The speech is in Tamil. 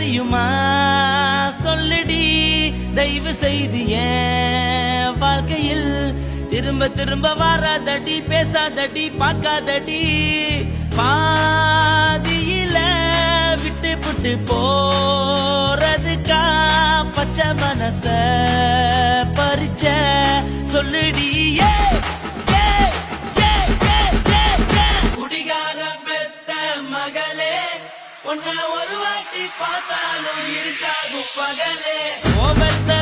தெரியுமா சொல்லுடி தயவு செய்து என் வாழ்க்கையில் திரும்ப திரும்ப வராதடி பேசாதடி பார்க்காதடி பாதியில விட்டு விட்டு போறதுக்கா பச்சை மனச பறிச்ச சொல்லுடி குடிகார பெத்த மகளே உன்னை ஒரு வாட்டி பார்த்தாலும் இருக்காகும் பகலே கோபத்தை